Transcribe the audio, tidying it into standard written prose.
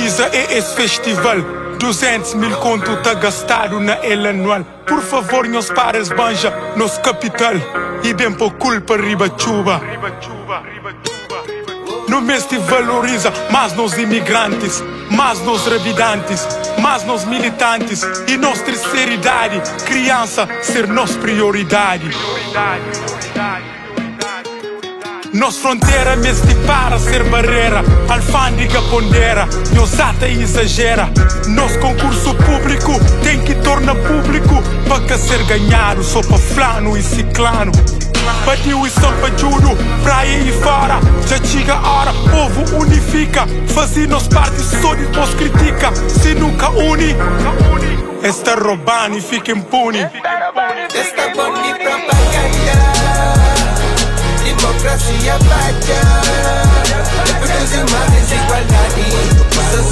Valoriza é esse festival. 200 mil conto tá gastado na ela anual. Por favor, meus pares banja, nosso capital. E bem por culpa riba chuva. No mês te valoriza, mas nos imigrantes, mas nos revidantes, mas nos militantes. E nossa terceira idade, criança ser nossa prioridade. Nos fronteira mês te para ser barreira. Alfândega pondera, nos ata e exagera. Nos concurso público tem que tornar público para que ser ganhado só para flano e ciclano. Batiu e São Pajudo, praia e fora. Já chega a hora, povo unifica. Fazer-nos parte só depois critica. Se nunca une, está roubando e fica impune. Está bom de propaganda, democracia baixa, reproduzir uma desigualdade.